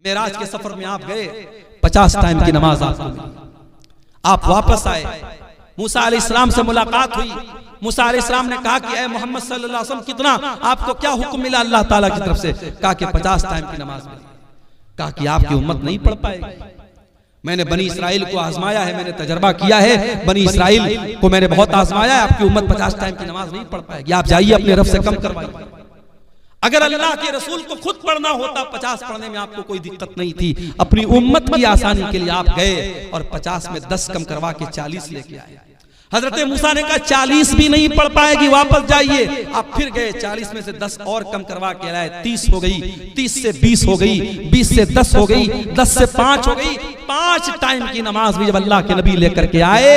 मेराज के सफर में आप गए, 50 टाइम की नमाज आपको मिली। आप वापस आए, मूसा अलैहिस्सलाम से मुलाकात हुई। मूसा अलैहिस्सलाम ने कहा कि ऐ मोहम्मद सल्लल्लाहु अलैहि वसल्लम, कितना आपको क्या हुक्म मिला अल्लाह ताला की तरफ से? कहा कि 50 टाइम की नमाज मिली। कहा कि आपकी उम्मत नहीं पढ़ पाएगी। मैंने बनी इसराइल को आजमाया है, मैंने तजर्बा किया है, बनी इसराइल को मैंने बहुत आजमाया है, आपकी उम्मत 50 टाइम की नमाज नहीं पढ़ पाएगी। आप जाइए अपने रब से कम करवाइए। अगर अल्लाह के रसूल को खुद पढ़ना होता, 50 पढ़ने में आपको कोई दिक्कत नहीं थी। अपनी उम्मत की आसानी के लिए आप गए और 50 में 10 कम करवा के 40 लेके आए। हजरत मूसा ने कहा 40 भी नहीं पढ़ पाएगी, वापस जाइए। आप फिर गए, 40 में से 10 और कम करवा के लाए, 30 हो गई, 30 से 20 हो गई, 20 से 10 हो गई, 10 से 5 हो गई। 5 टाइम की नमाज भी जब अल्लाह के नबी लेकर के आए,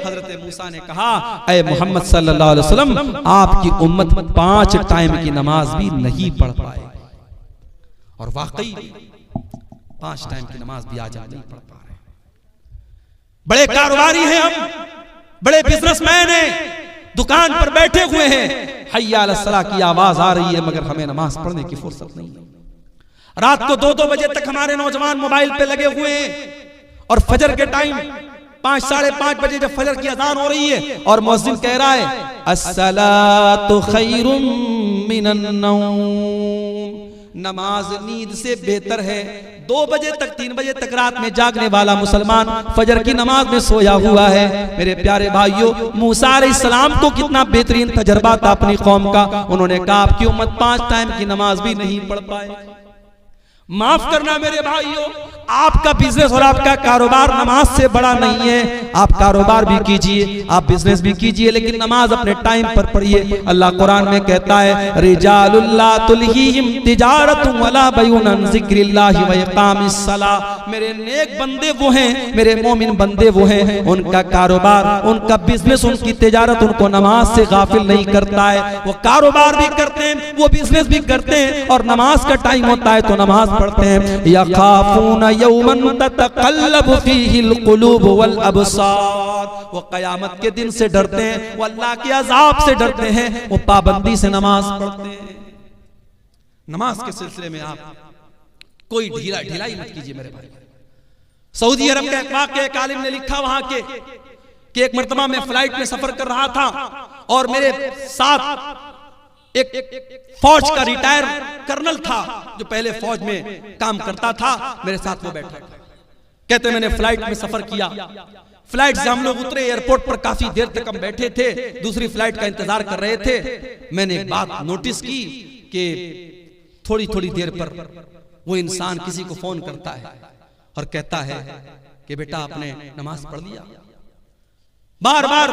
हजरत मूसा ने कहा ऐ मोहम्मद सल्लल्लाहु अलैहि वसल्लम, आपकी उम्मत 5 टाइम की नमाज भी नहीं पढ़ पाएगी। और वाकई 5 टाइम की नमाज भी आज नहीं पढ़ पा रहे। बड़े कारोबारी हैं हम, बड़े बिजनेसमैन हैं, दुकान पर बैठे हुए हैं, हय्या अलस सलाह की आवाज आ रही है, मगर हमें नमाज पढ़ने की फुर्सत नहीं है। रात को 2-2 बजे तक हमारे नौजवान मोबाइल पे लगे हुए हैं और फजर के टाइम 5 साढ़े 5 बजे जब फजर की अजान हो रही है और मुअज्जिन कह रहा है अस्सलातु खैरुम मिनन नौम, नमाज नींद से बेहतर है। 2 बजे तक 3 बजे तक रात में जागने वाला मुसलमान फजर की नमाज में सोया हुआ है। मेरे प्यारे भाइयों, मूसा अलैहिस्सलाम को कितना बेहतरीन तजर्बा था अपनी कौम का। उन्होंने कहा आपकी उम्मत 5 टाइम की नमाज भी नहीं पढ़ पाए। माफ करना मेरे भाइयों, आपका बिजनेस और आपका कारोबार नमाज से बड़ा नहीं है। आप कारोबार भी कीजिए, आप बिजनेस भी कीजिए, लेकिन नमाज अपने टाइम पर पढ़िए। अल्लाह कुरान में कहता है रिजालुल ला तुल्हीहिम तिजारतुन वला बैउन अन जिक्रिल्लाहि व इकामिस सलाह। मेरे नेक बंदे वो हैं, मेरे मोमिन बंदे वो हैं, उनका कारोबार, उनका बिजनेस, उनकी तिजारत उनको नमाज से गाफिल नहीं करता है। वो कारोबार भी करते हैं, वो बिजनेस भी करते हैं, और नमाज का टाइम होता है तो नमाज पढ़ते हैं। यखाफून यौमन ततक़ल्लबु फ़ीहिल क़ुलूब वल अबसार, वो क़यामत के दिन से डरते हैं, वो अल्लाह के अज़ाब से डरते हैं, वो पाबंदी से नमाज पढ़ते हैं। नमाज के सिलसिले में आप कोई ढिलाई मत कीजिए मेरे भाई। सऊदी अरब का एक वाक़या एक आलिम ने लिखा वहां के कि एक मर्तबा में फ्लाइट में सफर कर रहा था और मेरे साथ एक फौज का रिटायर कर्नल था जो पहले फौज में काम करता था, मेरे साथ वो बैठा। कहते मैंने फ्लाइट में सफर किया, फ्लाइट से हम लोग उतरे, एयरपोर्ट पर काफी देर तक हम बैठे थे, दूसरी फ्लाइट का इंतजार कर रहे थे। मैंने एक बात नोटिस की कि थोड़ी थोड़ी देर पर वो इंसान किसी को फोन करता है और कहता है कि बेटा आपने नमाज पढ़ लिया। बार बार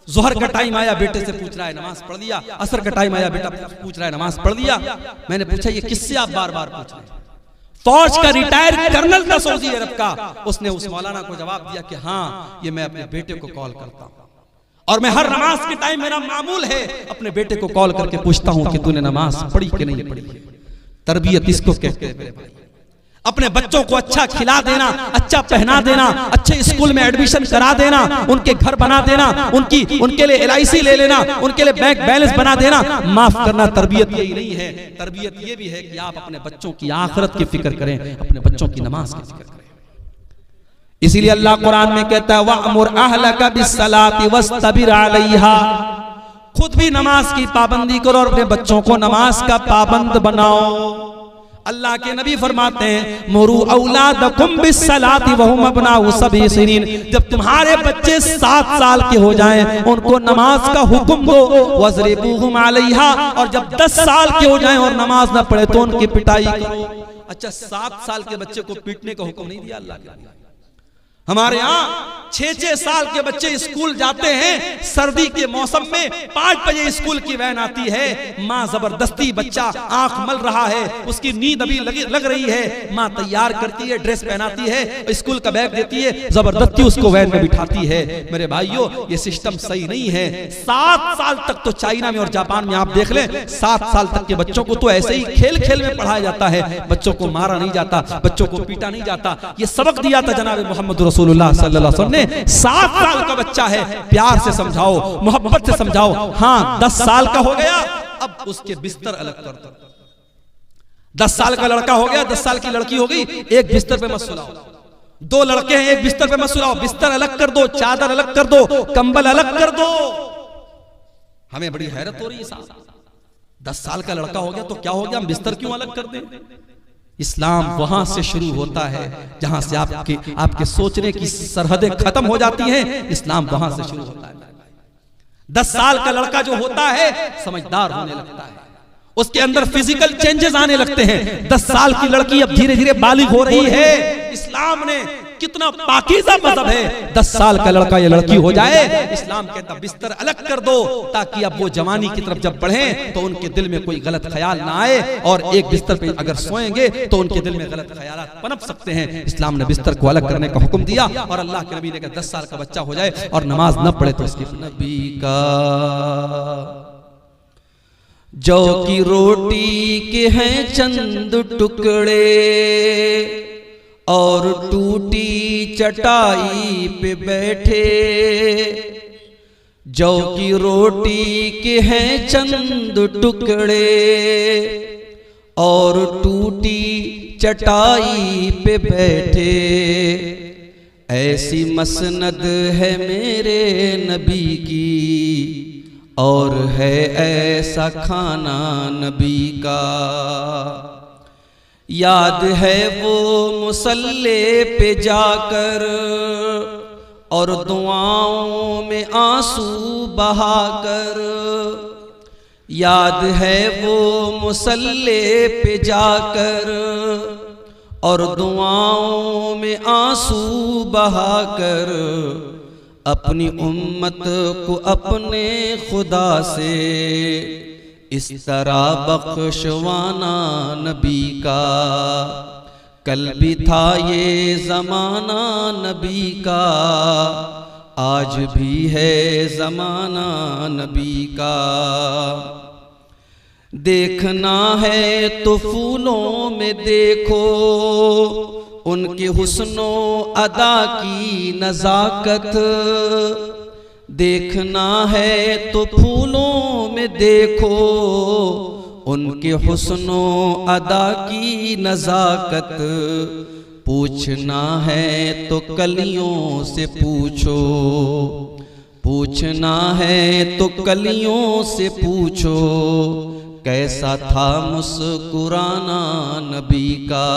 जोहर का टाइम आया, बेटे से पूछ रहा है नमाज पढ़ लिया। असर का टाइम आया, बेटा पूछ रहा है नमाज पढ़ लिया। मैंने पूछा ये किससे आप बार बार पूछ रहे हैं? फौज का रिटायर कर्नल था सऊदी अरब का। उसने उस मौलाना को जवाब दिया कि हाँ, ये मैं अपने बेटे को कॉल करता हूँ और मैं हर नमाज के टाइम मेरा मामूल है अपने बेटे को कॉल करके पूछता हूँ कि तूने नमाज पढ़ी कि नहीं पढ़ी। तरबियत इसको कहते हैं मेरे भाई। अपने बच्चों को अच्छा खिला देना, अच्छा पहना देना, अच्छे स्कूल में एडमिशन करा देना, उनके घर बना देना, उनके लिए LIC ले लेना, उनके लिए बैंक बैलेंस बना देना। माफ करना, तरबियत यही नहीं है। तरबियत ये भी है कि आप अपने बच्चों की आखिरत की फिक्र करें, अपने बच्चों की नमाज की फिक्र करें। इसीलिए अल्लाह कुरान में कहता है वअमुर अहलका बिस्सलाति वस्तबिर अलैहा, खुद भी नमाज की पाबंदी करो और अपने बच्चों को नमाज का पाबंद बनाओ। अल्लाह के नबी फरमाते हैं मुरू औलादकुम बिस्सलाति वहुम अबनाउ सबई सिनीन, जब तुम्हारे बच्चे 7 साल के हो जाएं उनको नमाज का हुक्म दो। वज़रिबूहुम अलैहा, और जब 10 साल के हो जाएं और नमाज ना पढ़े तो उनकी पिटाई करो। अच्छा, 7 साल के बच्चे को पीटने का हुक्म नहीं दिया अल्लाह ने। हमारे यहाँ 6-6 साल के बच्चे स्कूल जाते हैं, सर्दी के मौसम में 5 बजे स्कूल की वैन आती है, माँ जबरदस्ती, बच्चा आंख मल रहा है, उसकी नींद अभी लग रही है, माँ तैयार करती है, ड्रेस पहनाती है, स्कूल का बैग देती है, जबरदस्ती उसको वैन में बिठाती है। मेरे भाइयों, ये सिस्टम सही नहीं है। 7 साल तक तो चाइना में और जापान में आप देख लें, 7 साल तक के बच्चों को तो ऐसे ही खेल खेल में पढ़ाया जाता है, बच्चों को मारा नहीं जाता, बच्चों को पीटा नहीं जाता। ये सबक दिया था जनाब मोहम्मद रसूलुल्लाह सल्लल्लाहु अलैहि वसल्लम ने। 7 साल का बच्चा है, प्यार से समझाओ, मोहब्बत से समझाओ। हाँ, 10 साल का हो गया, अब उसके बिस्तर अलग कर दो। 10 साल का लड़का हो गया, 10 साल की लड़की हो गई, एक बिस्तर पे मत सुलाओ। 2 लड़के हैं, एक बिस्तर पे मत सुलाओ, बिस्तर अलग कर दो, चादर अलग कर दो, कंबल अलग कर दो। हमें बड़ी हैरत हो रही है साहब, 10 साल का लड़का हो गया तो क्या हो गया, हम बिस्तर क्यों अलग कर दें? इस्लाम वहां से शुरू होता है जहां से आपके सोचने की सरहदें खत्म हो जाती हैं। इस्लाम वहां से शुरू होता है। 10 साल का लड़का जो होता है समझदार होने लगता है, उसके अंदर फिजिकल चेंजेस आने लगते हैं। 10 साल की लड़की अब धीरे धीरे बालिग हो रही है। इस्लाम ने कितना पाकीज़ा मज़हब है, 10 साल का लड़का या लड़की हो जाए, इस्लाम कहता बिस्तर अलग कर दो, ताकि अब वो जवानी की तरफ जब बढ़ें तो उनके दिल में कोई गलत ख्याल ना आए, और एक बिस्तर पे अगर सोएंगे तो उनके दिल में गलत ख्यालात पनप सकते हैं। इस्लाम ने बिस्तर को अलग करने का हुक्म दिया, और अल्लाह के नबी ने कहा 10 साल का बच्चा हो जाए और नमाज न पढ़े तो उसकी नबी का जौ की रोटी के हैं चंद टुकड़े, और टूटी चटाई पे बैठे। जौ की रोटी के हैं चंद टुकड़े, और टूटी चटाई पे बैठे। ऐसी मसनद है मेरे नबी की, और है ऐसा खाना नबी का। याद है वो मुसल्ले पे जाकर, और दुआओं में आंसू बहाकर। याद है वो मुसल्ले पे जाकर, और दुआओं में आंसू बहाकर। अपनी उम्मत को अपने खुदा से इस तरह बख्शवाना नबी का। कल भी था ये ज़माना नबी का, आज भी है ज़माना नबी का। देखना है तो फूलों में देखो, उनके हुस्नो अदा की नज़ाकत। देखना है तो फूलों में देखो, उनके हुस्नो अदा की नज़ाकत। पूछना है तो कलियों से पूछो, पूछना है तो कलियों से पूछो। कैसा था मुस्कुराना नबी का।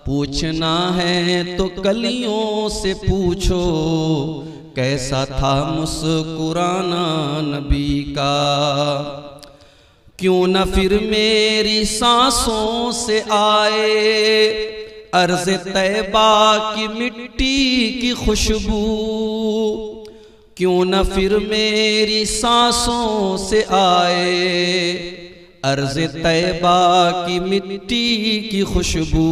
पूछना है तो कलियों से पूछो, कैसा था मुस्कुराना नबी का। क्यों न फिर मेरी सांसों से आए, अर्ज़ तैबा की मिट्टी की खुशबू। क्यों न फिर मेरी सांसों से आए, अर्ज़ तैबा की मिट्टी की खुशबू।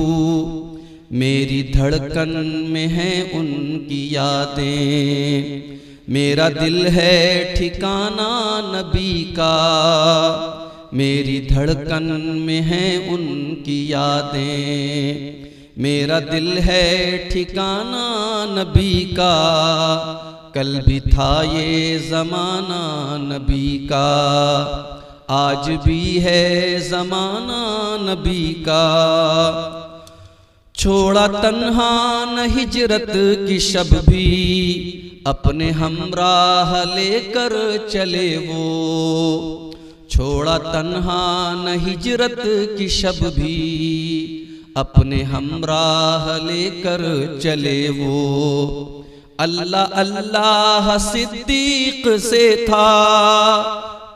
मेरी धड़कन में है उनकी यादें, मेरा दिल है ठिकाना नबी का। मेरी धड़कन में है उनकी यादें, मेरा दिल है ठिकाना नबी का। कल भी था ये ज़माना नबी का, आज भी है ज़माना नबी का। छोड़ा तन्हा न हिजरत की शब भी, अपने हमराह लेकर चले वो। छोड़ा तन्हा न हिजरत की शब भी, अपने हमराह लेकर चले वो। अल्लाह अल्लाह सिद्दीक से था,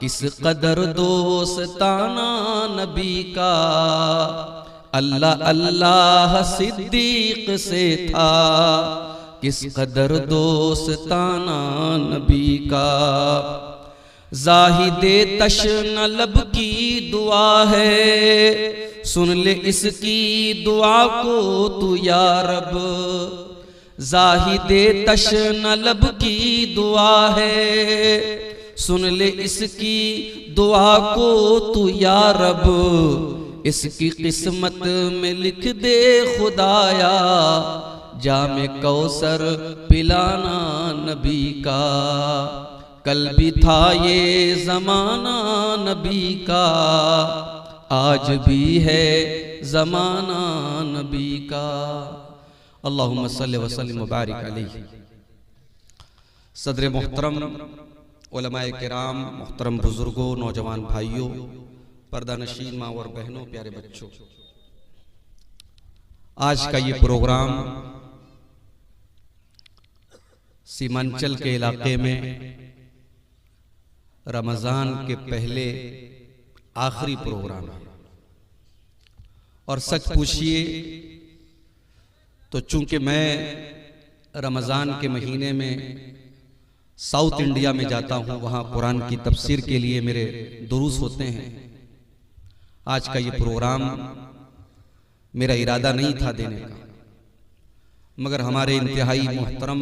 किस कदर दोस्ताना नबी का। अल्लाह अल्लाह सिद्दीक से था, किस कदर दोस्ताना नबी का। ज़ाहिदे तश्न लब की दुआ है, सुन ले इसकी दुआ को तू या रब। ज़ाहिदे तश्न लब की दुआ है, सुन ले इसकी दुआ को तू या रब। इसकी किस्मत में लिख दे खुदाया, जामे कौसर पिलाना नबी का। कल भी था ये ज़माना नबी का, आज भी है ज़माना नबी का। अल्लाहुम्मा सल्लि व सल्लिम व बारिक अलैहि। सदर मोहतरम, उलमाए किराम, मोहतरम बुजुर्गों, नौजवान भाइयों, पर्दा नशीन माँ और बहनों, प्यारे बच्चों, आज का ये प्रोग्राम सीमांचल के इलाके में रमज़ान के पहले आखिरी प्रोग्राम है। और सच पूछिए तो चूंकि मैं रमज़ान के महीने में साउथ इंडिया में जाता हूँ, वहाँ कुरान की तफसीर के लिए मेरे दुरूस होते हैं। आज का ये प्रोग्राम मेरा इरादा नहीं था देने का, मगर हमारे इंतहाई मोहतरम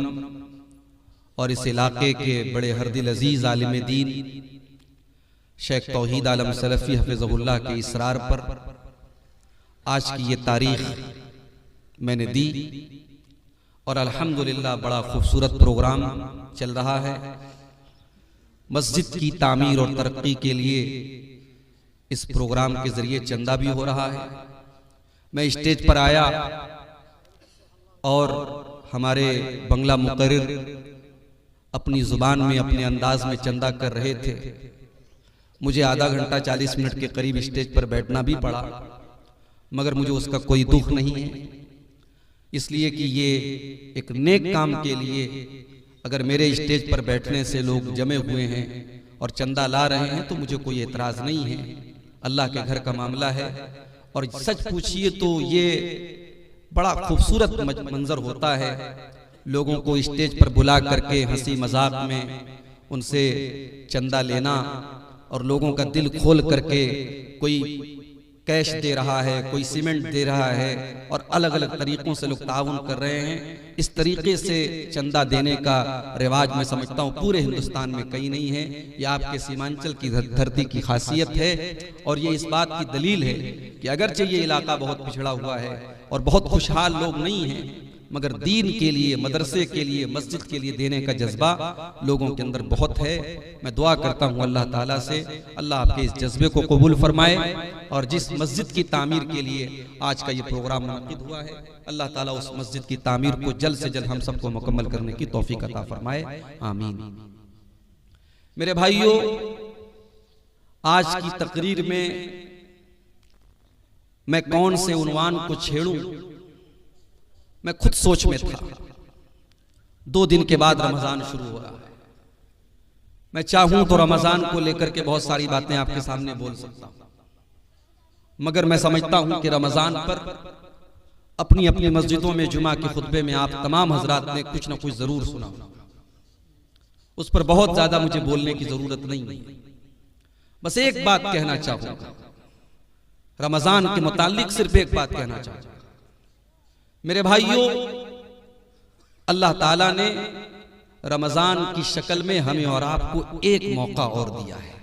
और इस इलाके के बड़े हरदिल अजीज आलिम दीन शेख तौहीद आलम सलफ़ी हफ़िज़हुल्लाह के इसरार पर आज की ये तारीख मैंने दी और अल्हम्दुलिल्लाह बड़ा खूबसूरत प्रोग्राम चल रहा है। मस्जिद की तामीर और तरक्की के लिए इस प्रोग्राम के जरिए चंदा भी हो रहा है। मैं स्टेज पर आया और हमारे बंगला मुकर्रिर अपनी जुबान में अपने अंदाज में चंदा कर रहे थे। मुझे आधा घंटा 40 मिनट के करीब स्टेज पर बैठना भी पड़ा, मगर मुझे उसका कोई दुख नहीं है, इसलिए कि ये एक नेक काम के लिए अगर मेरे स्टेज पर बैठने से लोग जमे हुए हैं और चंदा ला रहे हैं तो मुझे कोई एतराज़ नहीं है। अल्लाह के घर का मामला है। और सच पूछिए तो ये बड़ा खूबसूरत मंजर होता है, लोगों को स्टेज पर बुला करके हंसी मजाक में उनसे चंदा लेना और लोगों का दिल खोल करके कोई कैश दे रहा है, कोई सीमेंट दे रहा है और अलग अलग तरीकों से लोग ताउन कर रहे हैं। इस तरीके से चंदा देने का रिवाज मैं समझता हूँ पूरे हिंदुस्तान में कहीं नहीं है। ये आपके सीमांचल की धरती की खासियत है और ये इस बात की दलील है कि अगरचे ये इलाका बहुत पिछड़ा हुआ है और बहुत खुशहाल लोग नहीं हैं, मगर दीन के लिए, मदरसे के लिए, मस्जिद के लिए देने का जज्बा लोगों के अंदर बहुत है। मैं दुआ करता हूँ अल्लाह ताला से, अल्लाह आपके इस जज्बे को कबूल फरमाए और जिस मस्जिद की तामीर के लिए आज का ये प्रोग्राम मुनक़िद हुआ है, अल्लाह ताला उस मस्जिद की तामीर को जल्द से जल्द हम सबको मुकम्मल करने की तौफीक अता फरमाए, आमीन। मेरे भाइयों, आज की तकरीर में मैं कौन से उन्वान को छेड़ूं, मैं खुद सोच में था। 2 दिन के बाद रमजान शुरू हो रहा है। मैं चाहूं तो रमजान को लेकर के बहुत सारी बातें आपके सामने बोल सकता हूं, मगर मैं समझता हूं कि रमजान पर अपनी अपनी मस्जिदों में जुमा के खुतबे में आप तमाम हजरात ने कुछ ना कुछ जरूर सुना, उस पर बहुत ज्यादा मुझे बोलने की जरूरत नहीं है। बस एक बात कहना चाहूंगा, रमजान के मुताल्लिक सिर्फ एक बात कहना चाहूंगा। मेरे भाइयों, अल्लाह ताला ने रमजान की शक्ल में हमें और आपको एक मौका और दिया है।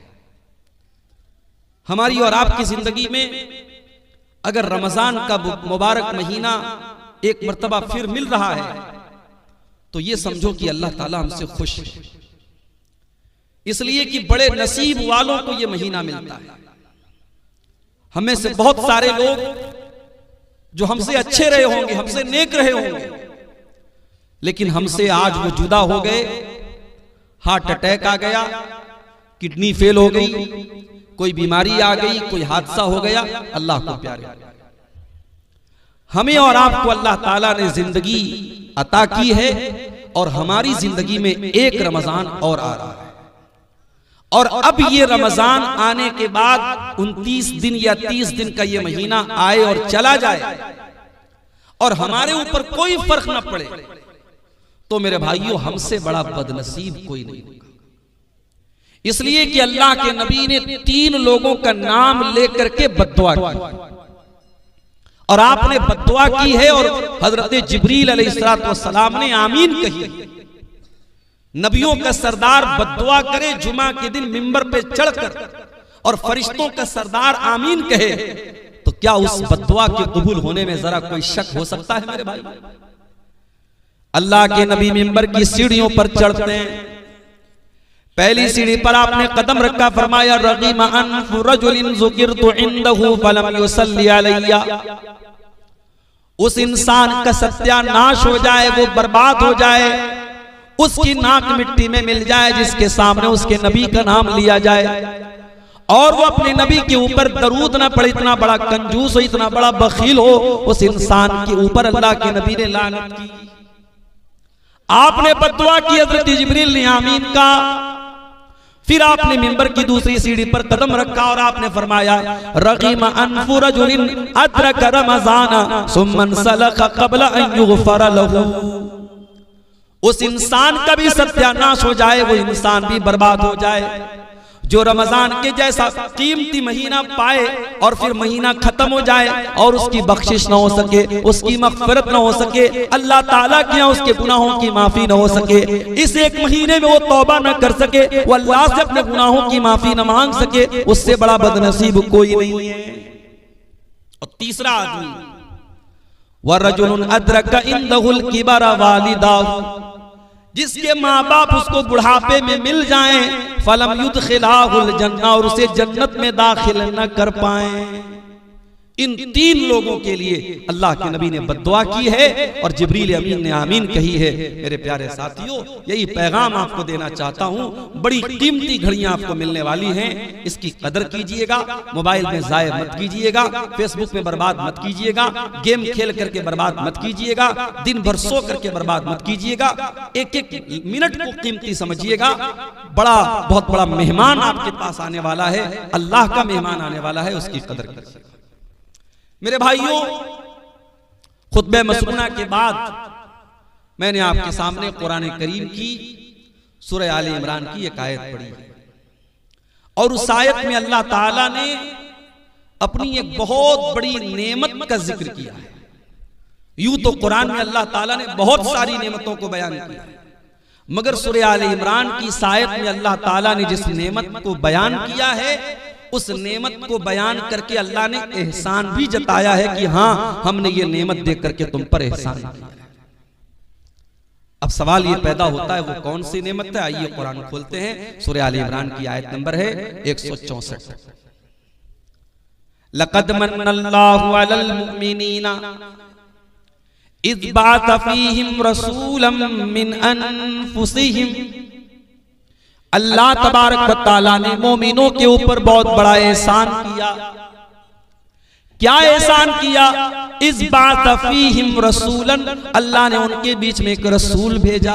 हमारी और आपकी जिंदगी में अगर रमजान का मुबारक महीना एक मर्तबा फिर मिल रहा है तो ये समझो कि अल्लाह ताला हमसे खुश है, इसलिए कि बड़े नसीब वालों को ये महीना मिलता है। हमें से बहुत सारे लोग जो हमसे अच्छे रहे होंगे, हमसे नेक रहे होंगे, लेकिन हमसे आज वो जुदा हो गए, हार्ट अटैक आ गया, किडनी फेल हो गई, कोई बीमारी आ गई, कोई हादसा हो गया। अल्लाह को प्यारे, हमें और आपको अल्लाह ताला ने जिंदगी अता की है और हमारी जिंदगी में एक रमजान और आ रहा है। और अब ये रमजान आने के बाद 29 दिन या 30 दिन का ये महीना आए और चला जाए और हमारे ऊपर कोई फर्क ना पड़े, तो मेरे भाइयों हमसे बड़ा बदनसीब कोई नहीं होगा। इसलिए कि अल्लाह के नबी ने 3 लोगों का नाम लेकर के बद्दुआ की और आपने बद्दुआ की है और हजरत जिब्रील अलैहिस्सलाम ने आमीन कही। नबियों का सरदार बद्दुआ करे जुमा के दिन मिंबर पे चढ़कर और फरिश्तों का सरदार आमीन कहे, तो क्या उस बद्दुआ के कबूल होने में जरा कोई शक हो सकता है? मेरे भाई, अल्लाह के नबी मिंबर की सीढ़ियों पर चढ़ते हैं, पहली सीढ़ी पर आपने कदम रखा, फरमाया रगीम अनफु रजुलिन ज़ुकिरतु इंदहु फलम युसल्ली अलैया। उस इंसान का सत्यानाश हो जाए, वो बर्बाद हो जाए, उसकी नाक मिट्टी में मिल जाए जिसके सामने उसके नबी का नाम लिया जाए और वो अपने नबी के ऊपर दरूद ना पड़े। इतना बड़ा कंजूस हो, इतना बड़ा बखील हो, उस इंसान के ऊपर अल्लाह के नबी ने लानत की। आपने बद्दुआ की, हज़रत जिब्रील ने आमीन का। फिर आपने मिंबर की दूसरी सीढ़ी पर कदम रखा और आपने फरमाया रगीम अनफु रजुलिन अदरक रमज़ान सुम्मा सलख क़ब्ल अन युग़फ़र लहू। उस इंसान का भी सत्यानाश हो जाए, वो इंसान भी बर्बाद हो जाए जो रमजान के जैसा कीमती महीना पाए और फिर महीना खत्म हो जाए और उसकी बख्शिश ना हो सके, उसकी मग़फ़िरत ना हो सके, अल्लाह ताला के यहाँ उसके गुनाहों की माफी ना हो सके। इस एक महीने में वो तौबा ना कर सके, वो अल्लाह से अपने गुनाहों की माफी ना मांग सके, उससे बड़ा बदनसीब कोई नहीं है। और तीसरा आदमी वरजुलुन अदरक इंदहुल किबरा वालिदाहु, जिसके माँ बाप उसको बुढ़ापे में मिल जाएं, फलम युदखिलाहुल जन्नह, और उसे जन्नत में दाखिल न कर पाएं। इन तीन लोगों के लिए अल्लाह के नबी ने बद्दुआ की है और जिब्रील अमीन ने आमीन कही है। मेरे प्यारे साथियों, यही पैगाम आपको देना चाहता हूँ। बड़ी कीमती घड़ियां आपको मिलने वाली हैं, इसकी कदर कीजिएगा। मोबाइल में ज़ाय मत कीजिएगा, फेसबुक में बर्बाद मत कीजिएगा, गेम खेल करके बर्बाद मत कीजिएगा, दिन भर सो करके बर्बाद मत कीजिएगा। एक एक मिनट को कीमती समझिएगा। बहुत बड़ा मेहमान आपके पास आने वाला है, अल्लाह का मेहमान आने वाला है, उसकी कदर कीजिएगा। मेरे भाइयों, खुतबे मसनूना के बाद मैंने आपके सामने कुरान करीम की सूरह आले इमरान की एक आयत पढ़ी और उस आयत में अल्लाह ताला ने अपनी एक बहुत बड़ी नेमत का जिक्र किया है। यूं तो कुरान में अल्लाह ताला ने बहुत सारी नेमतों को बयान किया है, मगर सूरह आले इमरान की इस आयत में अल्लाह ताला ने जिस नेमत को बयान किया है, उस नेमत को बयान करके अल्लाह ने एहसान भी जताया है कि हाँ, हमने ये नेमत देख करके तुम पर एहसान किया। अब सवाल ये पैदा होता है वो कौन सी नेमत है? आइए कुरान खोलते हैं। सूरह आले इमरान की आयत नंबर है 164। लक़द मन्नल्लाहु अलल मुमिनीना इज़ बअथ फ़ीहिम रसूलन मिन अनफुसिहिम। अल्लाह तबारक व तआला ने मोमिनों के ऊपर बहुत बड़ा एहसान किया। क्या एहसान किया? इस बात फीहिम रसूलन, अल्लाह ने उनके बीच में एक रसूल भेजा।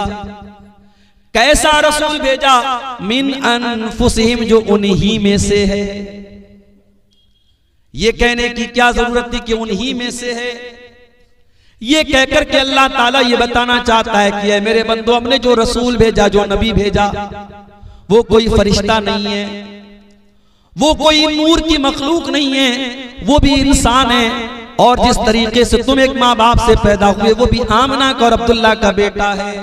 कैसा रसूल भेजा? मिन अनफुसिहिम, जो उन्हीं में से है। ये कहने की क्या जरूरत थी कि उन्हीं में से है? ये कहकर के अल्लाह ताला ये बताना चाहता है कि मेरे बंदो, हमने जो रसूल भेजा, जो नबी भेजा, वो कोई फरिश्ता नहीं है, वो कोई नूर की मखलूक नहीं है, वो भी इंसान है। और जिस तरीके से तुम एक माँ बाप से पैदा हुए, वो भी आमना का और अब्दुल्ला का बेटा है।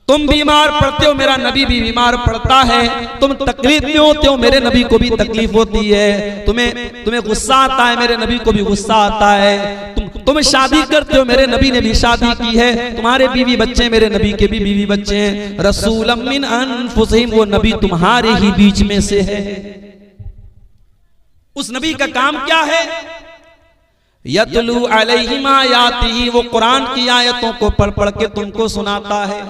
तुम बीमार पड़ते हो, मेरा नबी भी बीमार पड़ता है। तुम तकलीफ में होते हो, मेरे नबी को भी तकलीफ होती है। तुम्हें गुस्सा आता है, मेरे नबी को भी गुस्सा आता है। तुम शादी करते हो, मेरे नबी ने भी शादी की है। तुम्हारे बीवी बच्चे, मेरे नबी के भी बीवी बच्चे हैं। रसूलम मिन अनफुसिहिम, वो नबी तुम्हारे ही बीच में से है। उस नबी का काम क्या है? यतलू अलैहिम आयातिही, वो कुरान की आयतों को पढ़ पढ़ के तुमको सुनाता है।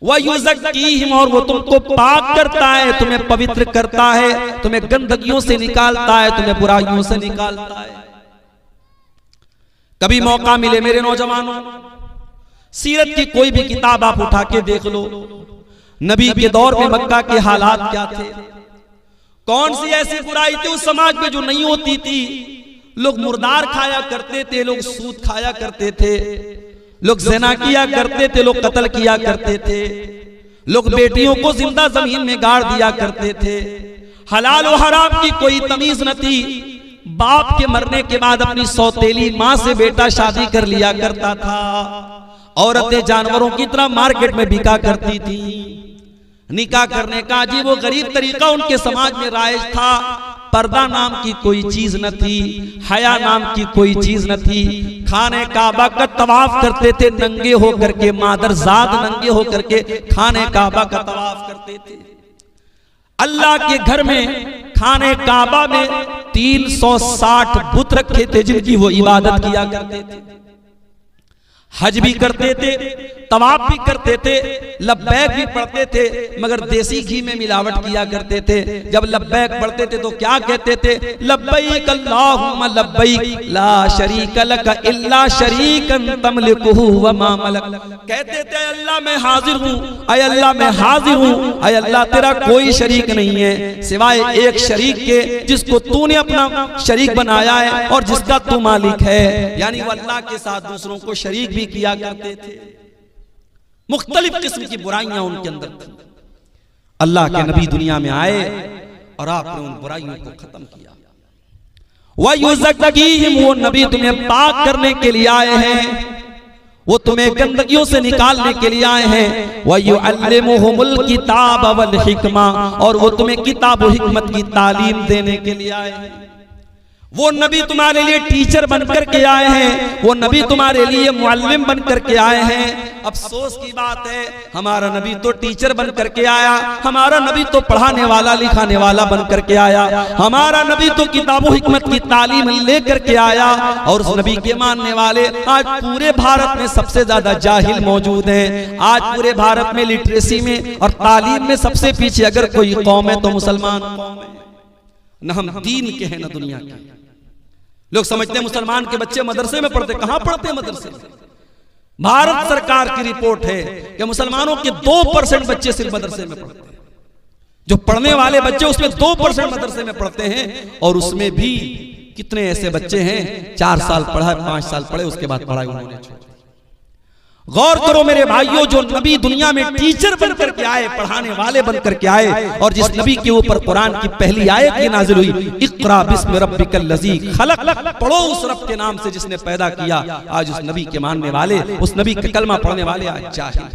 वयुज़क्कीहिम, और वो तुमको पाक करता है, तुम्हें पवित्र करता है, तुम्हें गंदगियों से निकालता है, तुम्हें बुराइयों से निकालता है। कभी मौका मिले मेरे नौजवानों, सीरत की कोई भी किताब आप उठा के देख लो। नबी के दौर में मक्का के हालात क्या थे? कौन सी ऐसी बुराई थी उस समाज में जो नहीं होती थी? लोग मुर्दार खाया करते थे, लोग सूद खाया करते थे, लोग ज़िना किया करते थे, लोग कत्ल किया करते थे, लोग बेटियों को जिंदा जमीन में गाड़ दिया करते थे। हलाल और हराम की कोई तमीज न थी। बाप के मरने के बाद अपनी सौतेली माँ से बेटा शादी कर लिया करता था। औरतें जानवरों की तरह मार्केट में बिका करती थी। निकाह करने का अजीब व गरीब तरीका उनके समाज में राइज था। पर्दा नाम की कोई चीज न थी, हया नाम की कोई चीज न थी। खाने काबा का तवाफ करते थे नंगे होकर के, मादरजाद नंगे होकर के खाने काबा का तवाफ करते थे। अल्लाह के घर में खाने काबा में 360 बुत रखे थे जिनकी वो इबादत किया करते थे। हज भी करते थे, तवाफ भी करते थे, लब्बैक भी पढ़ते थे, मगर देसी घी में मिलावट किया करते थे। जब लब्बैक पढ़ते थे तो क्या कहते थे? लब्बैक अल्लाहुम्मा लब्बैक ला शरीक लक इल्ला शरीकन तमलिकुहु व मा मलक। कहते थे अल्लाह मैं हाजिर हूँ, अय अल्लाह मैं हाजिर हूँ, अय अल्लाह तेरा कोई शरीक नहीं है सिवाय एक शरीक के जिसको तूने अपना शरीक बनाया है और जिसका तू मालिक है। यानी वो अल्लाह के साथ दूसरों को शरीक भी किया करते थे। मुख्तलिफ किस्म की बुराइयां उनके अंदर थी। अल्लाह के नबी दुनिया में आए और आपने उन बुराइयों को खत्म किया। वयुज़क्कीहिम, वो नबी तुम्हें पाक करने के लिए आए हैं, वो तुम्हें गंदगियों से निकालने के लिए आए हैं। वयुअल्लिमुहुमुल किताब वल हिकमा, और वो तुम्हें किताब और हिकमत की तालीम देने के लिए आए हैं। वो नबी तुम्हारे लिए टीचर बनकर के आए हैं, वो नबी तुम्हारे लिए मुअल्लिम बनकर के आए हैं। अफसोस की बात है हमारा नबी तो टीचर बनकर के आया, हमारा नबी तो पढ़ाने वाला लिखाने वाला बनकर के आया, हमारा नबी तो किताबों हिकमत की तालीम लेकर के आया। और उस नबी के मानने वाले आज पूरे भारत में सबसे ज्यादा जाहिल मौजूद हैं। आज पूरे भारत में लिटरेसी में और तालीम में सबसे पीछे अगर कोई कौम है तो मुसलमान कौम है। न हम दीन के हैं न दुनिया के। लोग समझते हैं मुसलमान के बच्चे मदरसे में पढ़ते, कहां पढ़ते हैं मदरसे में? भारत सरकार की रिपोर्ट है कि मुसलमानों के 2% बच्चे सिर्फ मदरसे में पढ़ते हैं। जो पढ़ने वाले बच्चे उसमें 2% मदरसे में पढ़ते हैं, और उसमें भी कितने ऐसे बच्चे हैं 4 साल पढ़ा, 5 साल पढ़े, उसके बाद पढ़ाई उन्होंने छोड़ी। गौर करो मेरे भाइयों, जो नबी दुनिया में टीचर बनकर के आए, पढ़ाने वाले बनकर के आए, और जिस नबी के ऊपर कुरान की पहली आयत ये नाजिल हुई, इक़रा बिस्मि रब्बिकल लज़ी खलक, पढ़ो उस रब के नाम से जिसने पैदा किया। आज उस नबी के मानने वाले, उस नबी का कलमा पढ़ने वाले आज जाहिल,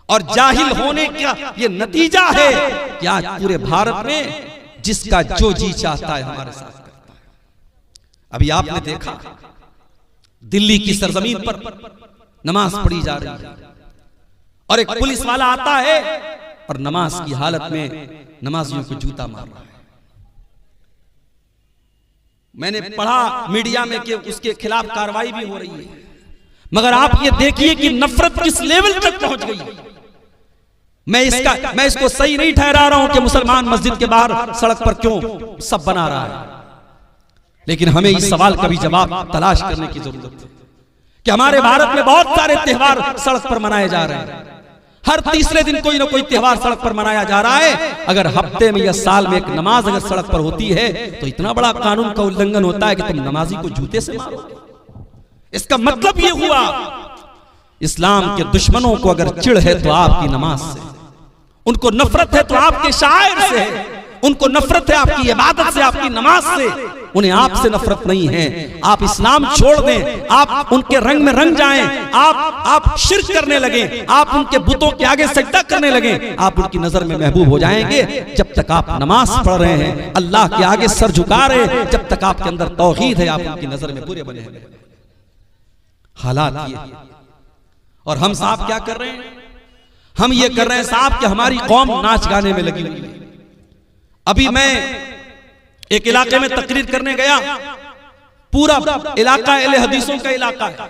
और जाहिल होने का ये नतीजा है कि आज पूरे भारत में जिसका जो जी चाहता है हमारे साथ करता है। अभी आपने देखा दिल्ली की सरजमीन पर नमाज पढ़ी जा रही है, और एक पुलिस वाला आता है और नमाज की हालत में नमाजियों को जूता मार रहा है। मैंने पढ़ा मीडिया में कि उसके खिलाफ कार्रवाई भी हो रही है, मगर आप ये देखिए कि नफरत किस लेवल तक पहुंच गई। मैं इसको सही नहीं ठहरा रहा हूं कि मुसलमान मस्जिद के बाहर सड़क पर क्यों सब बना रहा है, लेकिन हमें इस सवाल का भी जवाब तलाश करने की जरूरत है कि हमारे भारत में बहुत सारे त्योहार सड़क पर मनाए जा रहे हैं। हर तीसरे दिन कोई ना कोई त्योहार सड़क पर मनाया जा रहा है। अगर हफ्ते में या साल में एक नमाज अगर सड़क पर होती है तो इतना बड़ा कानून का उल्लंघन होता है कि तुम नमाजी को जूते से मारोगे। इसका मतलब ये हुआ इस्लाम के दुश्मनों को अगर चिढ़ है तो आपकी नमाज से, उनको नफरत है तो आपके शायर से है, उनको नफरत है आपकी इबादत से, आपकी नमाज से, उन्हें आपसे नफरत नहीं है। आप इस्लाम छोड़ दें, आप उनके रंग में रंग जाएं, आप शिर्क करने लगे, आप उनके बुतों के आगे सजदा करने लगे, आप उनकी नजर में महबूब हो जाएंगे। जब तक आप नमाज पढ़ रहे हैं, अल्लाह के आगे सर झुका रहे हैं, जब तक आपके अंदर तौहीद है, आप उनकी नजर में बुरे बने हैं। हालात ये, और हम साहब क्या कर रहे हैं? हम ये कर रहे हैं साहब कि हमारी कौम नाच गाने में लगी हुई है। अभी मैं एक इलाके में तकरीर करने गया, पूरा इलाका अहले हदीसों का इलाका है।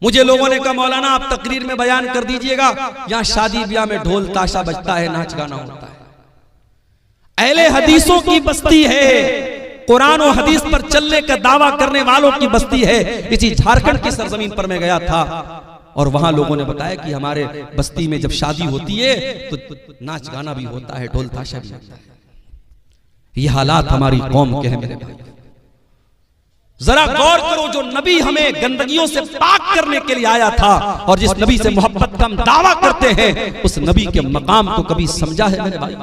मुझे लोगों ने कहा मौलाना आप तकरीर में बयान कर दीजिएगा, यहां शादी ब्याह में ढोल ताशा बजता है, नाच गाना होता है। अहले हदीसों की बस्ती है, कुरान और हदीस पर चलने का दावा करने वालों की बस्ती है। इसी झारखंड की सरजमीन पर मैं गया था और वहां लोगों ने बताया कि हमारे बस्ती में जब शादी होती है तो नाच गाना भी होता है, ढोल ताशा भी होता है। ये हालात हमारी कौम के हैं मेरे भाई। जरा गौर करो, जो नबी हमें गंदगियों से पाक करने के लिए आया था और जिस नबी से मोहब्बत का हम दावा करते हैं, उस नबी के मकाम को कभी समझा है मेरे भाई?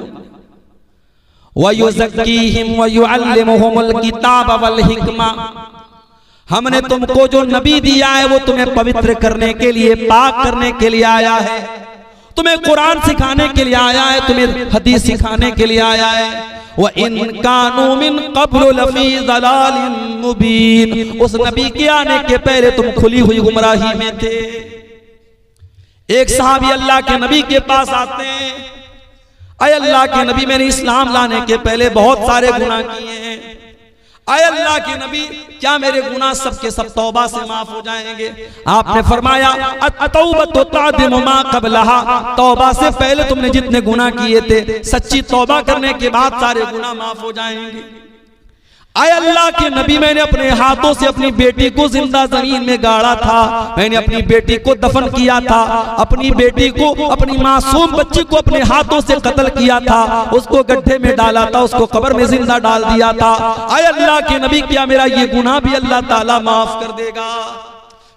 वयुज़क्कीहिम वयुअल्लिमुहुमुल किताब वल हिकमा, हमने तुमको जो नबी दिया है वो तुम्हें पवित्र करने के लिए, पाक करने के लिए आया है, तुम्हें कुरान सिखाने के लिए आया है, तुम्हें हदीस सिखाने के लिए आया है। व इन कानू मिन क़ब्ल लफ़ी ज़लालिन मुबीन, उस नबी के आने के पहले तुम खुली हुई गुमराही में थे। एक सहाबी अल्लाह के नबी के पास आते हैं, अय अल्लाह के नबी मैंने इस्लाम लाने के पहले बहुत सारे गुनाह किए हैं, अय अल्लाह के नबी क्या मेरे गुनाह सब के सब तौबा से माफ हो जाएंगे? आपने फरमाया अतौबतु तादिमु मा क़ब्लहा, तौबा से पहले तुमने जितने गुनाह किए थे सच्ची तौबा करने के बाद सारे गुनाह माफ हो जाएंगे। आय अल्लाह के नबी मैंने अपने हाथों से अपनी बेटी को जिंदा जमीन में गाड़ा था, मैंने अपनी बेटी को दफन किया था, अपनी बेटी को, अपनी मासूम बच्ची को अपने हाथों से कत्ल किया था, उसको गड्ढे में डाला था, उसको कब्र में जिंदा डाल दिया था। आय अल्लाह के नबी क्या मेरा ये गुनाह भी अल्लाह ताला माफ कर देगा?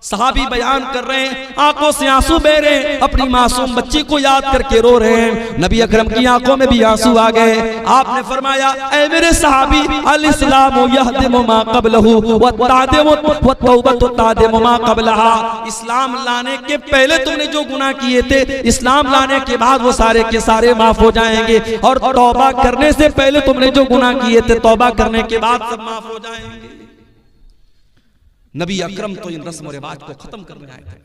सहाबी बयान कर रहे हैं, आंखों से आंसू बह रहे हैं, अपनी मासूम बच्ची को याद करके रो रहे हैं। नबी अकरम की आंखों में भी आंसू आ गए। आपने फरमाया ऐ मेरे सहाबी, अल इस्लामु यहदिमु मा क़ब्लहु व तादिमु व तौबतु तादिमु मा क़ब्लहा, इस्लाम लाने के पहले तुमने जो गुनाह किए थे इस्लाम लाने के बाद वो सारे के सारे माफ हो जाएंगे, और तौबा करने से पहले तुमने जो गुनाह किए थे तौबा करने के बाद सब माफ हो जाएंगे। नबी अकरम तो इन रस्म और रिवाज को खत्म करने आए थे।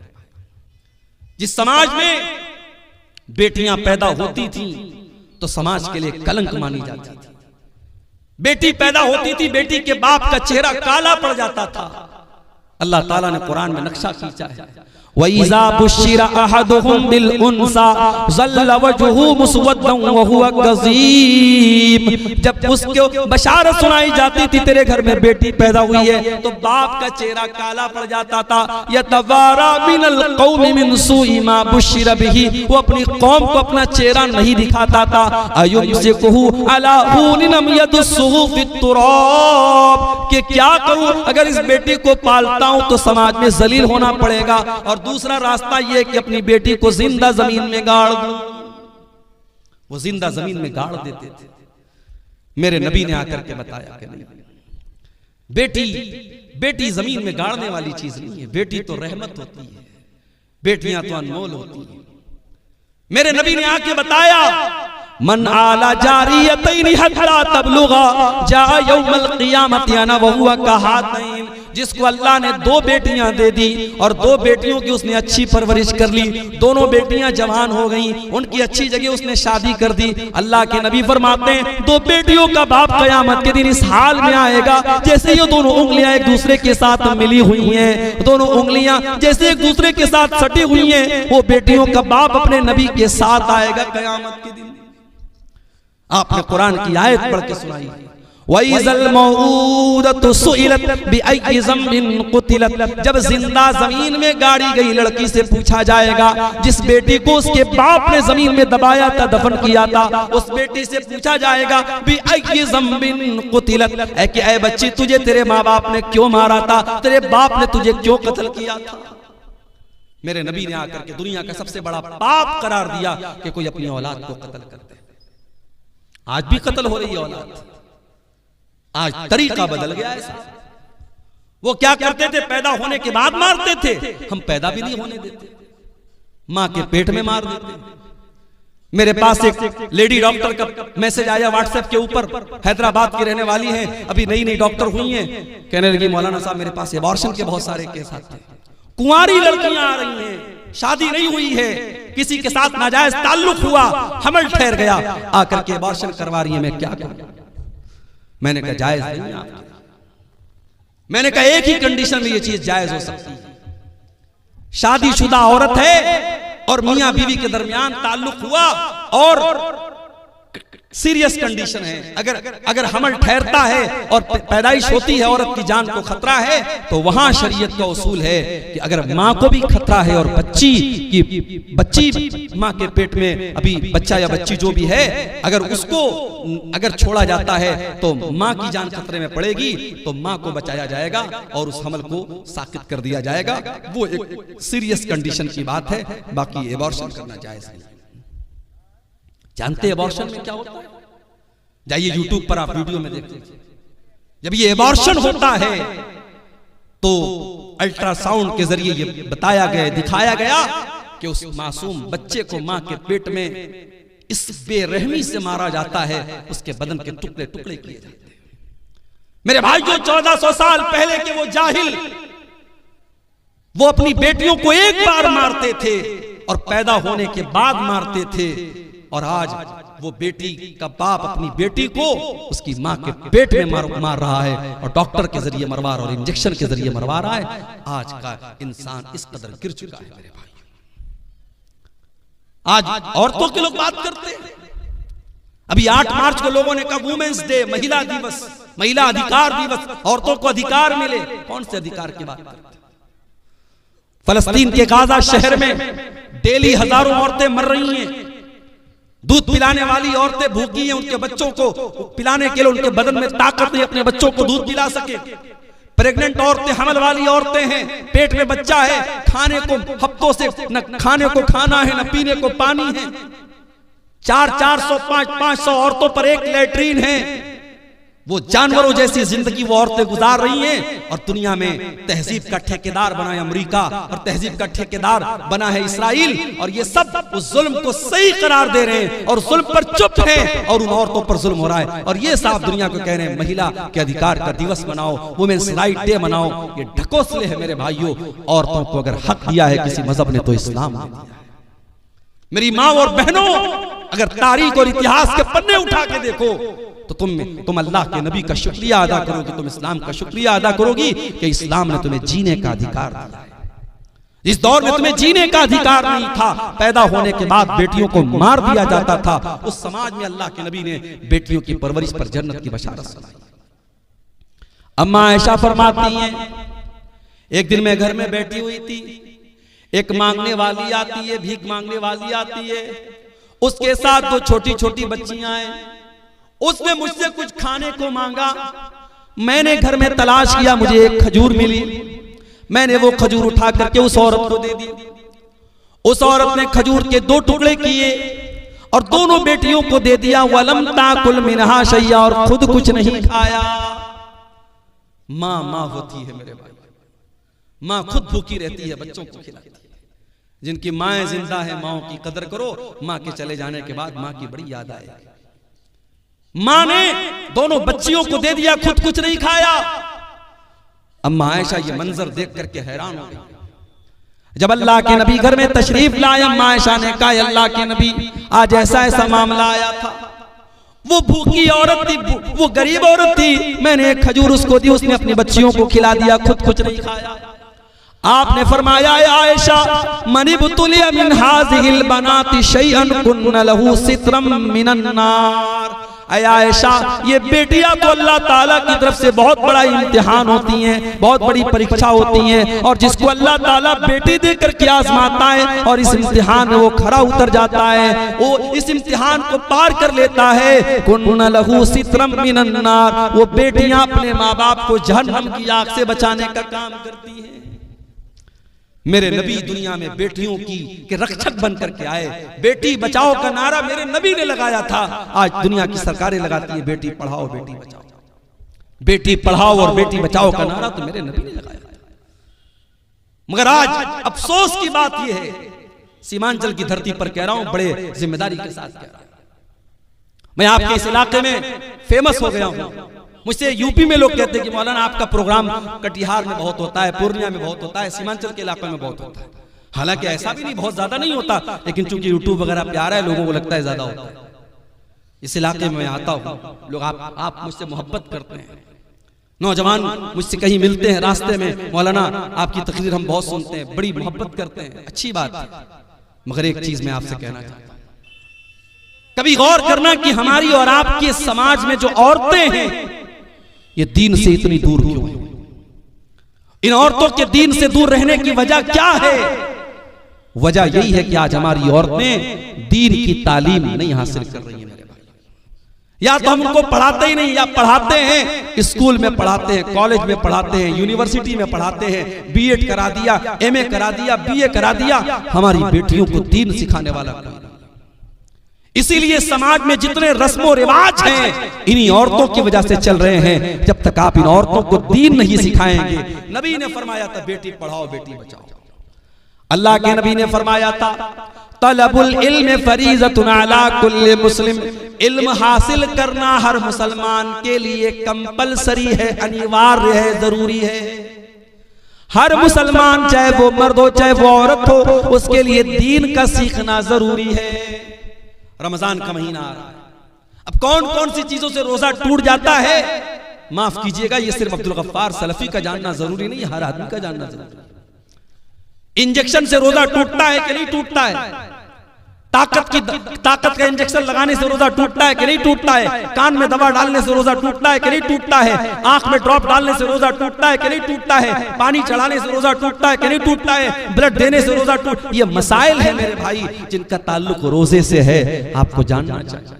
जिस समाज में बेटियां पैदा होती थी तो समाज के लिए कलंक मानी जाती थी। बेटी पैदा होती थी, बेटी के बाप का चेहरा काला पड़ जाता था। अल्लाह ताला ने कुरान में नक्शा खींचा है, वइज़ा बुश्शिरा अहदुहुम बिल उन्सा ज़ल्ल वजहु मुस्वद्दन व हुवा कज़ीम, जब उसको बशारत सुनाई जाती थी तेरे घर में बेटी पैदा हुई है तो बाप का चेहरा काला पड़ जाता था। यतवारा मिनल कौमि मिन सूइ मा बुश्शिरा बिही, वो अपनी कौम को अपना चेहरा नहीं दिखाता था। अयुमसिकुहु अला हूनिन अम यदुस्सुहु फित्तुराब, कि क्या करूं अगर इस बेटी को पालता हूं तो समाज में जलील होना पड़ेगा, और दूसरा रास्ता यह कि अपनी बेटी को जिंदा जमीन में गाड़ दूं। वो जिंदा जमीन में गाड़ देते थे। मेरे नबी ने आकर के बताया कि नहीं, बेटी जमीन में गाड़ने वाली चीज नहीं है, बेटी तो रहमत होती है, बेटियां तो अनमोल होती हैं। मेरे नबी ने आके बताया मन आला जारियतैन हत्ता तबलुगा जा यौमल क़ियामति अना व हुवा कहातैन, जिसको अल्लाह ने 2 बेटियां दे दी और 2 बेटियों की उसने अच्छी परवरिश कर ली, दोनों बेटियां जवान हो गईं, उनकी अच्छी जगह उसने शादी कर दी। अल्लाह के नबी फरमाते हैं 2 बेटियों का बाप क़यामत के दिन इस हाल में आएगा जैसे ये दोनों उंगलियां एक दूसरे के साथ मिली हुई हैं, दोनों उंगलियां जैसे एक दूसरे के साथ सटी हुई हैं, वो बेटियों का बाप अपने नबी के साथ आएगा क़यामत के दिन। आपने कुरान की आयत पढ़ के सुनाई, वइज़ल मौऊदतु सुइलत बिअय्यि ज़म्बिन क़ुतिलत, जब जिंदा जमीन में गाड़ी गई लड़की से पूछा जाएगा, जिस बेटी को उसके बाप ने जमीन में दबाया था, दफन किया था, उस बेटी से पूछा जाएगा बिअय्यि ज़म्बिन क़ुतिलत, ऐ बच्ची तुझे तेरे माँ बाप ने क्यों मारा था, तेरे बाप ने तुझे क्यों कत्ल किया था? मेरे नबी ने आकर के दुनिया का सबसे बड़ा पाप करार दिया कि कोई अपनी औलाद को कत्ल कर दे। आज भी कत्ल हो रही है औलाद, आज तरीका बदल गया है। वो क्या करते थे, पैदा होने के बाद मारते थे, हम पैदा भी नहीं होने देते, मां के पेट में मार देते। मेरे पास एक लेडी डॉक्टर का मैसेज आया व्हाट्सएप के ऊपर, हैदराबाद की रहने वाली है, अभी नई नई डॉक्टर हुई हैं, कहने लगी मौलाना साहब मेरे पास एबॉर्शन के बहुत सारे केस आते हैं, कुंवारी लड़कियां आ रही हैं, शादी नहीं हुई है, किसी के साथ नाजायज ताल्लुक हुआ, हमल ठहर गया, आकर के एबॉर्शन करवा रही है, मैं क्या करूं? मैंने कहा जायज नहीं है। मैंने कहा एक ही कंडीशन में ये चीज जायज हो सकती है, शादीशुदा औरत है और मियां बीवी के दरमियान ताल्लुक हुआ और सीरियस कंडीशन है, अगर हमल ठहरता है और पैदाइश होती है, औरत की जान को खतरा है, तो वहां शरीयत का उसूल है कि अगर मां को भी खतरा है और बच्ची मां के पेट में अभी बच्चा या बच्ची जो भी है, अगर छोड़ा जाता है तो मां की जान खतरे में पड़ेगी, तो मां को बचाया जाएगा और उस हमल को साकित कर दिया जाएगा। वो एक सीरियस कंडीशन की बात है, बाकी एबॉर्शन करना जायज नहीं। जानते हैं एबॉर्शन में क्या होता है? जाइए यूट्यूब पर आप वीडियो में देखिए। जब ये एबॉर्शन होता है तो अल्ट्रासाउंड के जरिए ये बताया गया, दिखाया गया कि उस मासूम बच्चे को मां के पेट में इस बेरहमी से मारा जाता है, उसके बदन के टुकड़े टुकड़े किए जाते हैं। मेरे भाइयों, 1400 साल पहले के वो जाहिल, वो अपनी बेटियों को एक बार मारते थे और पैदा होने के बाद मारते थे, और आज वो बेटी का बाप अपनी बेटी को उसकी मां के पेट में मार रहा है, और डॉक्टर के जरिए मरवा रहा है, और इंजेक्शन के जरिए मरवा रहा है। आज का इंसान इस कदर गिर चुका है मेरे भाई। आज औरतों के लोग बात करते हैं। अभी 8 मार्च को लोगों ने कहा वुमेन्स डे, महिला दिवस, महिला अधिकार दिवस, औरतों को अधिकार मिले। कौन से अधिकार की बात करते हैं? फलस्तीन के गाजा शहर में डेली हजारों औरतें मर रही हैं। दूध पिलाने वाली औरतें भूखी हैं, उनके बच्चों को पिलाने के लिए उनके बदन में ताकत नहीं, अपने बच्चों को दूध पिला सके। प्रेग्नेंट औरतें, हमल वाली औरतें हैं, पेट में बच्चा है, खाने को हफ्तों से न खाने को खाना है, न पीने को पानी है। 400, 500 औरतों पर एक लैट्रीन है। वो जानवरों जैसी जिंदगी वो औरतें गुजार रही हैं, और दुनिया में तहजीब का ठेकेदार बना है अमेरिका, और तहजीब का ठेकेदार बना है इसराइल, और ये सब उस जुल्म को सही करार दे रहे हैं और जुल्म पर चुप हैं, और उन औरतों पर जुल्म हो रहा है। और ये साफ दुनिया को कह रहे हैं महिला के अधिकार का दिवस मनाओ, वुमेन्स राइट डे मनाओ। ये ढकोसले है मेरे भाइयों। औरतों को अगर हक दिया है किसी मजहब ने तो इस्लाम ने दिया है। मेरी माँ और बहनों, अगर तारीख और इतिहास के पन्ने उठा के देखो तो तुम अल्लाह के नबी का शुक्रिया अदा करोगे, तुम इस्लाम का शुक्रिया अदा करोगी कि इस्लाम ने तुम्हें जीने का अधिकार दिया है। इस दौर में तुम्हें जीने का अधिकार नहीं था, पैदा होने के बाद बेटियों को मार दिया जाता था। उस समाज में अल्लाह के नबी ने बेटियों की परवरिश पर जन्नत की बशारत सुनाई। अम्मा आयशा फरमाती हैं, एक दिन मैं घर में बैठी हुई थी, एक मांगने वाली आती है, भीख मांगने वाली आती है, उसके साथ 2 छोटी छोटी बच्चियां हैं। उसने मुझसे कुछ खाने को मांगा। मैंने घर में तलाश किया, मुझे एक खजूर मिली। मैंने वो खजूर उठा करके उस औरत को दे दी। उस औरत ने खजूर के 2 टुकड़े किए और दोनों बेटियों को दे दिया। वलम ताकुल मिनहा शैया, और खुद कुछ नहीं खाया। माँ होती है मेरे भाई, माँ खुद भूखी रहती है, बच्चों को खिलाती है। जिनकी माएं जिंदा है, माओ की कदर करो। माँ के चले जाने के बाद माँ की बड़ी याद आएगी। माँ ने दोनों बच्चियों को दे दिया, खुद कुछ नहीं खाया। अम्मा आयशा ये मंजर देख करके हैरान हो गई। जब अल्लाह के नबी घर में तशरीफ लाए, अम्मा आयशा ने कहा, अल्लाह के नबी, आज ऐसा ऐसा मामला आया था। वो भूखी औरत थी, वो गरीब औरत थी। मैंने एक खजूर उसको दी, उसने अपनी बच्चियों को खिला दिया, खुद कुछ नहीं खाया। आपने फरमाया, आयशा, मनिबतुलिया मिन हाज़िहिल बनाति शैअन कुन्न लहू सित्रम मिनन नार। आयशा, ये बेटियां तो अल्लाह ताला की तरफ से बहुत बड़ा इम्तिहान होती हैं, बहुत बड़ी परीक्षा होती हैं, और जिसको अल्लाह ताला बेटी देकर के आजमाता है और इस इम्तिहान में वो खरा उतर जाता है, वो इस इम्तिहान को पार कर लेता है, कुन्न लहू सित्रम मिनन नार। वो बेटियां अपने माँ बाप को जहन्नम की आग से बचाने का काम करती हैं। मेरे नबी दुनिया में बेटियों की के रक्षक बन करके आए। बेटी बचाओ का नारा मेरे नबी ने लगाया था। आज दुनिया की सरकारें लगाती है बेटी पढ़ाओ बेटी बचाओ, बेटी पढ़ाओ और बेटी बचाओ का नारा तो मेरे नबी ने लगाया था। मगर आज अफसोस की बात यह है, सीमांचल की धरती पर कह रहा हूं, बड़े जिम्मेदारी के साथ कह रहा हूं, मैं आपके इस इलाके में फेमस हो गया हूं। मुझसे यूपी में लोग कहते हैं कि मौलाना आपका प्रोग्राम कटिहार में बहुत होता है, पूर्णिया में बहुत होता है, सीमांचल के इलाकों में बहुत होता है। हालांकि ऐसा भी नहीं, बहुत ज्यादा नहीं होता, लेकिन चूंकि यूट्यूब वगैरह पे आ रहा है, लोगों को लगता है ज्यादा होता है। इस इलाके में मैं आता हूँ, लोग आप मुझसे मोहब्बत करते हैं। नौजवान मुझसे कहीं मिलते हैं रास्ते में, मौलाना आपकी तकरीर हम बहुत सुनते हैं, बड़ी मोहब्बत करते हैं, अच्छी बात है। मगर एक चीज मैं आपसे कहना चाहता हूँ, कभी गौर करना कि हमारी और आपके समाज में जो औरतें हैं ये दीन से इतनी दूर क्यों है? इन औरतों के दीन से दूर रहने की वजह क्या है? वजह यही है कि आज हमारी औरतें दीन की तालीम नहीं हासिल कर रही हैं मेरे भाई। या तो हम उनको पढ़ाते ही नहीं, या पढ़ाते हैं स्कूल में पढ़ाते हैं, कॉलेज में पढ़ाते हैं, यूनिवर्सिटी में पढ़ाते हैं, बीएड करा दिया, एमए करा दिया, बीए करा दिया, हमारी बेटियों को दीन सिखाने वाला कोई नहीं। इसीलिए समाज में जितने रस्मों रिवाज हैं इन्हीं औरतों की वजह से चल रहे हैं। जब तक आप इन औरतों को दीन नहीं सिखाएंगे, नबी ने फरमाया था बेटी पढ़ाओ बेटी बचाओ। अल्लाह के नबी ने फरमाया था तलबुल इल्म फरीज़तुन अला कुल्li मुस्लिम, इल्म हासिल करना हर मुसलमान के लिए कंपलसरी है, अनिवार्य है, जरूरी है। हर मुसलमान चाहे वो मर्द हो चाहे वो औरत हो, उसके लिए दीन का सीखना जरूरी है। रमजान का महीना आ रहा है, अब कौन कौन सी चीजों से रोजा टूट जाता है, माफ कीजिएगा, ये सिर्फ अब्दुल गफ्फार सलफी का जानना जरूरी नहीं, हर आदमी का जानना जरूरी है। इंजेक्शन से रोजा टूटता है कि नहीं टूटता है? ताकत का इंजेक्शन लगाने से रोजा टूटता है कि नहीं टूटता है? कान में दवा डालने से रोजा टूटता है कि नहीं टूटता है? आंख में ड्रॉप डालने से रोजा टूटता है कि नहीं टूटता है? पानी चढ़ाने से रोजा टूटता है कि नहीं टूटता है? ब्लड देने से रोजा टूट, ये मसाइल है मेरे भाई जिनका ताल्लुक रोजे से है, आपको जानना चाहिए,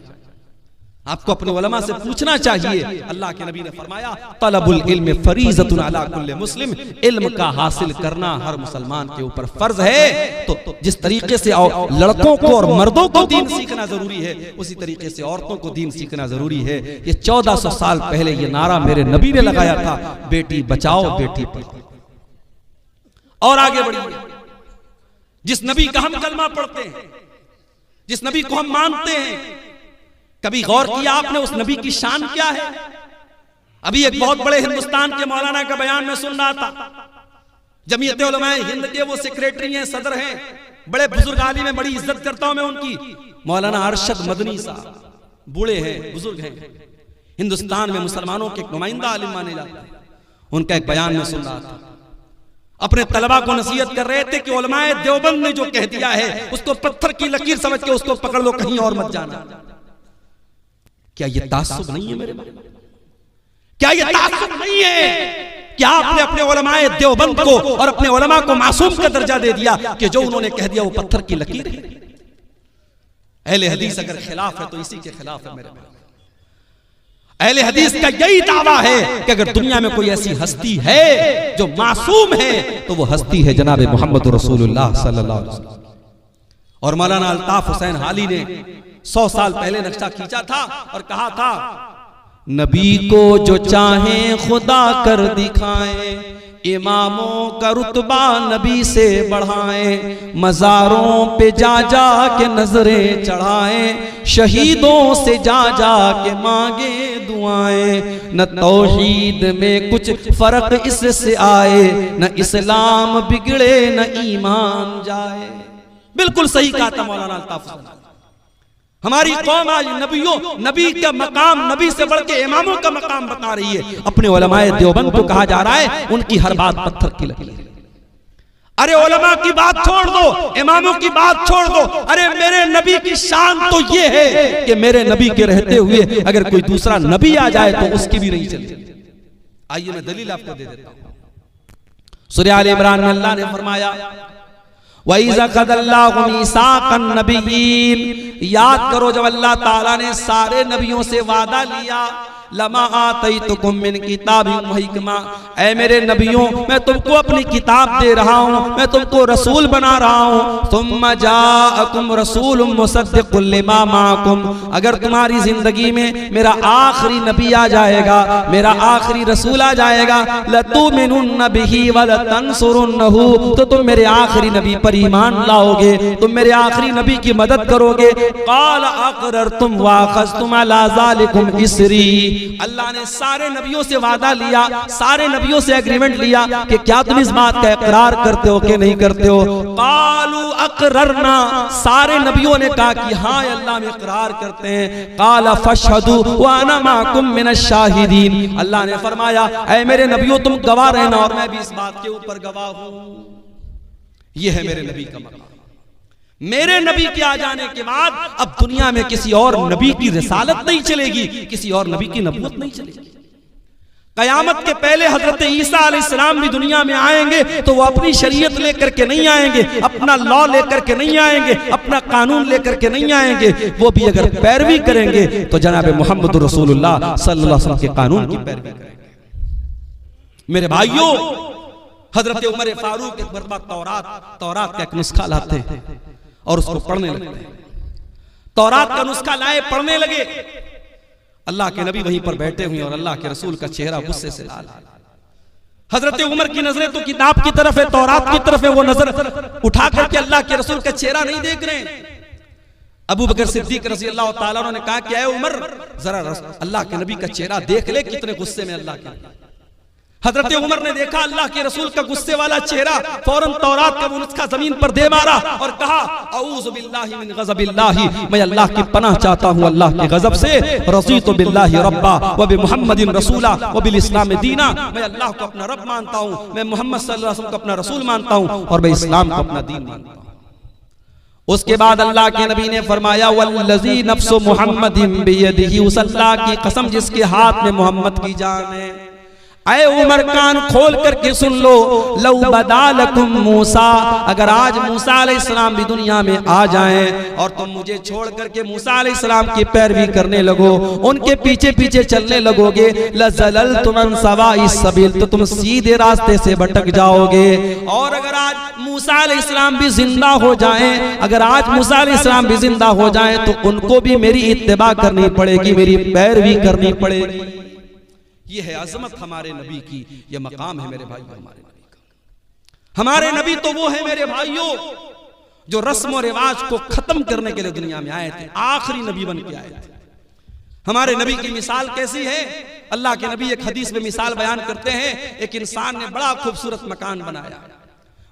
आपको अपने उलमा से पूछना चाहिए। अल्लाह के नबी ने फरमाया तलबुल इल्म फरीज़तुन अला कुल्li मुस्लिम, इल्म का हासिल करना हर मुसलमान के ऊपर फर्ज है। तो जिस तरीके से लड़कों को और मर्दों को दीन सीखना जरूरी है, उसी तरीके से औरतों को दीन सीखना जरूरी है। ये 1400 साल पहले ये नारा मेरे नबी ने लगाया था, बेटी बचाओ बेटी पढ़ाओ। और आगे बढ़िए, जिस नबी का हम कलमा पढ़ते हैं, जिस नबी को हम मानते हैं, कभी गौर किया आपने उस नबी की शान क्या है? अभी एक बहुत बड़े हिंदुस्तान के मौलाना का बयान में सुन रहा था, जमीयत उलमाए हिंद के वो सेक्रेटरी हैं, सदर हैं, बड़े बुजुर्ग आलिम हैं, बड़ी इज्जत करता हूं मैं उनकी, मौलाना अरशद मदनी साहब, बूढ़े हैं, बुजुर्ग हैं, हिंदुस्तान में मुसलमानों के नुमाइंदा आलिम माने जाते हैं। उनका एक बयान में सुन रहा था, अपने तलबा को नसीहत कर रहे थे कि उलमाए देवबंद ने जो कह दिया है उसको पत्थर की लकीर समझ के उसको पकड़ लो, कहीं और मत जाना। क्या ये तासुब नहीं है मेरे भाई? क्या ये तासुब नहीं है कि आपने अपने उलमाए देवबंद को और अपने उलमा को मासूम का दर्जा दे दिया कि जो उन्होंने कह दिया वो पत्थर की लकीर है? अहले हदीस अगर खिलाफ है तो इसी के खिलाफ है मेरे भाई। अहले हदीस का यही दावा है कि अगर दुनिया में कोई ऐसी हस्ती है जो मासूम है तो वो हस्ती है जनाब मोहम्मद रसूलुल्लाह सल्लल्लाहु अलैहि वसल्लम। और मौलाना अल्ताफ हुसैन हाली ने 100 साल पहले नक्शा खींचा था और कहा था, नबी को जो चाहे खुदा कर दिखाए, इमामों का रुतबा नबी से बढ़ाएं, मज़ारों पे जा जा के नजरें चढ़ाएं, शहीदों से जा जा के मांगे दुआएं, न तौहीद में कुछ फर्क इससे आए, न इस्लाम बिगड़े न ईमान जाए। बिल्कुल सही कहा था मौलाना अल्ताफ हुसैन। हमारी कौम आज नबी का मकाम, नबी से बढ़ के इमामों का मकाम बता रही है। अपने उलमाए देवबंद को कहा जा रहा है उनकी हर बात पत्थर की लकीर है। अरे उलमा की बात छोड़ दो, इमामों की बात छोड़ दो, अरे मेरे नबी की शान तो ये है कि मेरे नबी के रहते हुए अगर कोई दूसरा नबी आ जाए तो उसकी भी नहीं चलती। आइए मैं दलील आपको दे देता हूं। सूरह आल इमरान में अल्लाह ने फरमाया, वइज़ा क़ज़ल्लाहु मीसाक़न नबिय्यीन, याद करो जब अल्लाह ताला ने सारे नबियों से वादा लिया, लमा आतैतुकुम मिन किताबिन व हिकमा, ऐ मेरे नबियों मैं तुमको अपनी किताब दे रहा हूँ, मैं तुमको रसूल बना रहा हूँ। सुम्मा जाअकुम रसूलुम मुसद्दिक़ुन लिमा माअकुम, अगर तुम्हारी जिंदगी में मेरा आखिरी नबी आ जाएगा, मेरा आखिरी रसूल आ जाएगा, लतुमिनुन्न बिही व लतंसुरुन्नहु, तो तुम मेरे आखिरी नबी पर ईमान लाओगे, तुम मेरे आखिरी नबी की मदद करोगे। क़ाल अक़ररतुम व अख़ज़्तुम अला ज़ालिकुम इसरी, अल्लाह ने सारे नबियों से वादा लिया, सारे नबियों से एग्रीमेंट लिया कि क्या तुम इस बात का इकरार करते हो कि नहीं करते हो? कालू अकररना, सारे नबियों ने कहा कि हाँ अल्लाह हम इकरार करते हैं। काला फशहदू व अना माकुम मिनश शाहिदीन, अल्लाह ने फरमाया ऐ मेरे नबियों तुम गवाह रहना और मैं भी इस बात के ऊपर गवाह हूं। यह है मेरे नबी का मकाम। मेरे नबी के आ जाने के बाद अब दुनिया में किसी और नबी की रिसालत नहीं चलेगी, किसी और नबी की नबूवत नहीं चलेगी। कयामत के पहले हजरत ईसा अलैहिस्सलाम भी दुनिया में आएंगे तो वो अपनी शरीयत लेकर के नहीं आएंगे, अपना लॉ लेकर के नहीं आएंगे, अपना कानून लेकर के नहीं आएंगे। वो भी अगर पैरवी करेंगे तो जनाब मोहम्मद रसूलुल्लाह सल्लल्लाहु अलैहि वसल्लम के कानून की पैरवी करेंगे। मेरे भाइयों, हजरत उमर फारूक एक मरतबा तौरात का एक नुस्खा लाते और उसको पढ़ने लगते। तौरात का नुस्खा लाए, पढ़ने लगे। अल्लाह के नबी वहीं पर बैठे हुए और अल्लाह के रसूल का चेहरा गुस्से से लाल। हजरत उमर की नजरें तो किताब की तरफ है, तौरात की तरफ है, वो नजर उठा करके अल्लाह के रसूल का चेहरा नहीं देख रहे हैं। अबू बकर सिद्दीक रज़ी अल्लाह ताला अन्हु ने कहा कि ऐ उमर, जरा अल्लाह के नबी का चेहरा देख ले, कितने गुस्से में अल्लाह के। हजरत उमर ने देखा अल्लाह के रसूल का गुस्से वाला चेहरा, फौरन तौरात का वो नुस्खा जमीन पर दे मारा और कहा औज़ु बिल्लाहि मिन गज़बिल्लाहि, मैं अल्लाह की पनाह चाहता हूँ अल्लाह के गजब से। रज़ीतु बिल्लाहि रब्बा व बि मुहम्मदिन रसूला व बिल इस्लाम दीना, मैं अल्लाह को अपना रब मानता हूँ, मैं मोहम्मद सल्लल्लाहु अलैहि वसल्लम को अपना रसूल मानता हूँ और मैं इस्लाम को अपना दीन मानता हूँ। उसके बाद अल्लाह के नबी ने फरमाया वल्लज़ी नफ्सु मुहम्मदिन बियदिही, उस अल्लाह की कसम जिसके हाथ में मोहम्मद की जान है। ऐ उमर कान खोल करके सुन लो, लौ बदालकुम मूसा, अगर आज मूसा अलैहिस्सलाम भी दुनिया में आ जाएं और तुम मुझे छोड़ करके मूसा अलैहिस्सलाम की पैरवी करने लगो, उनके पीछे पीछे चलने लगोगे, लज़ललतुम अन सवाइस सबील, तो तुम सीधे रास्ते से भटक जाओगे। और अगर आज मूसा अलैहिस्सलाम भी जिंदा हो जाएं, अगर आज मूसा अलैहिस्सलाम भी जिंदा हो जाएं तो उनको भी मेरी इत्तिबा करनी पड़ेगी, मेरी पैरवी करनी पड़ेगी। ये है अजमत हमारे नबी की, ये मकाम है मेरे भाइयों हमारे नबी का। हमारे नबी तो वो है मेरे भाइयों जो रस्म और रिवाज को खत्म करने के लिए दुनिया में आए थे, आखिरी नबी बन के आए थे। हमारे नबी की मिसाल कैसी है? अल्लाह के नबी एक हदीस में मिसाल बयान करते हैं, एक इंसान ने बड़ा खूबसूरत मकान बनाया,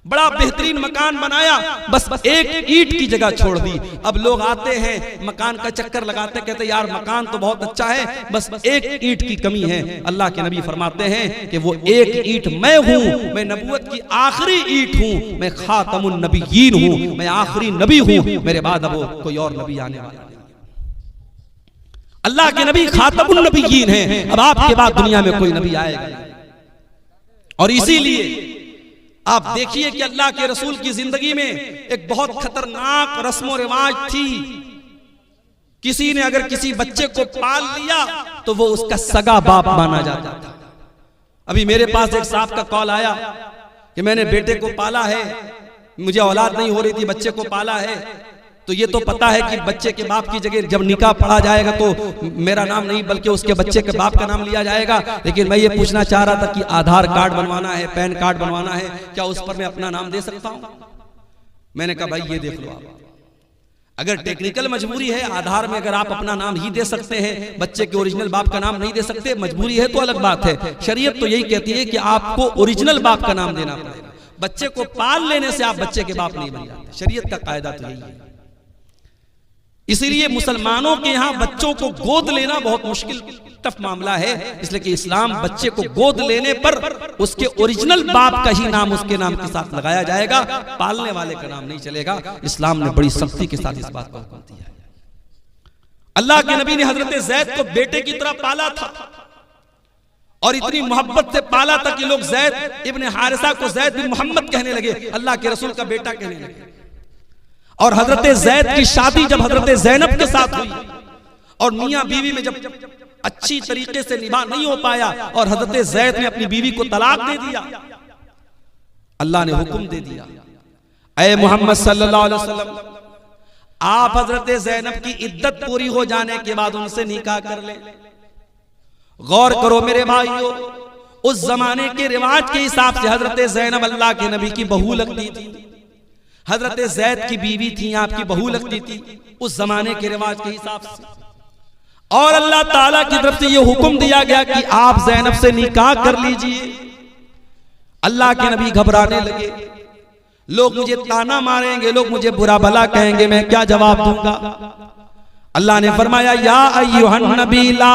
बड़ा बेहतरीन मकान बनाया, बस एक ईंट की जगह छोड़ दी। अब लोग आते हैं मकान का चक्कर लगाते, कहते यार मकान तो बहुत अच्छा है, बस एक ईंट की कमी है। अल्लाह के नबी फरमाते हैं कि वो एक ईंट मैं हूँ, मैं नबूवत की आखिरी ईंट हूँ, मैं खातमुन नबिय्यीन हूँ, मैं आखिरी नबी हूँ, मेरे बाद अब कोई और नबी आने वाला नहीं। अल्लाह के नबी खातमुन नबिय्यीन हैं, अब आपके बाद दुनिया में कोई नबी आएगा नहीं। और इसीलिए आप देखिए कि अल्लाह के रसूल की जिंदगी में एक बहुत खतरनाक रस्म और रिवाज थी। किसी ने अगर किसी बच्चे को पाल लिया तो वो उसका सगा बाप माना जाता था। अभी मेरे पास एक साहब का कॉल आया कि मैंने बेटे को पाला है, मुझे औलाद नहीं हो रही थी, बच्चे को पाला है, तो ये तो पता है कि बच्चे के बाप की जगह जब निकाह पढ़ा जाएगा तो मेरा नाम नहीं बल्कि उसके बच्चे के बाप का नाम लिया जाएगा। लेकिन मैं ये पूछना चाह रहा था कि आधार कार्ड बनवाना है, पैन कार्ड बनवाना है, क्या उस पर मैं अपना नाम दे सकता हूं? मैंने कहा भाई ये देख लो, आप अगर टेक्निकल मजबूरी है, आधार में अगर आप अपना नाम ही दे सकते हैं, बच्चे के ओरिजिनल बाप का नाम नहीं दे सकते, मजबूरी है तो अलग बात है। शरीयत तो यही कहती है कि आपको ओरिजिनल बाप का नाम देना पड़ेगा। बच्चे को पाल लेने से आप बच्चे के बाप नहीं बन जाते, शरीयत का कायदा तो यही है। इसीलिए मुसलमानों के यहाँ बच्चों को गोद लेना बहुत मुश्किल टफ मामला है, इसलिए कि इस्लाम बच्चे को गोद लेने पर उसके ओरिजिनल बाप का ही नाम उसके नाम के साथ लगाया जाएगा, पालने वाले का नाम नहीं चलेगा। इस्लाम ने बड़ी सख्ती के साथ इस बात को हुक्म दिया है। अल्लाह के नबी ने हजरत ज़ैद को बेटे की तरह पाला था और इतनी मोहब्बत से पाला था कि लोग ज़ैद इब्न हारिसा को ज़ैद बिन मोहम्मद कहने लगे, अल्लाह के रसूल का बेटा कहने लगे। और हजरत ज़ैद की शादी जब हजरत ज़ैनब के साथ हुई और मियां बीवी में जब अच्छी तरीके से निभा नहीं हो पाया और हजरत ज़ैद ने अपनी बीवी को तलाक दे दिया, अल्लाह ने हुक्म दे दिया, ऐ मोहम्मद सल्लल्लाहु अलैहि वसल्लम, आप हजरत ज़ैनब की इद्दत पूरी हो जाने के बाद उनसे निकाह कर ले। गौर करो मेरे भाइयों, उस जमाने के रिवाज के हिसाब से हजरत ज़ैनब अल्लाह के नबी की बहू लगती थी, हजरत ज़ैद की बीवी थी, आपकी बहू लगती थी उस जमाने के रिवाज के हिसाब से। और अल्लाह ताला की तरफ से यह हुक्म दिया गया कि आप ज़ैनब से निकाह कर लीजिए। अल्लाह के नबी घबराने लगे, लोग मुझे ताना मारेंगे, लोग मुझे बुरा भला कहेंगे, मैं क्या जवाब दूंगा? अल्लाह ने फरमाया या अय्युहन नबी ला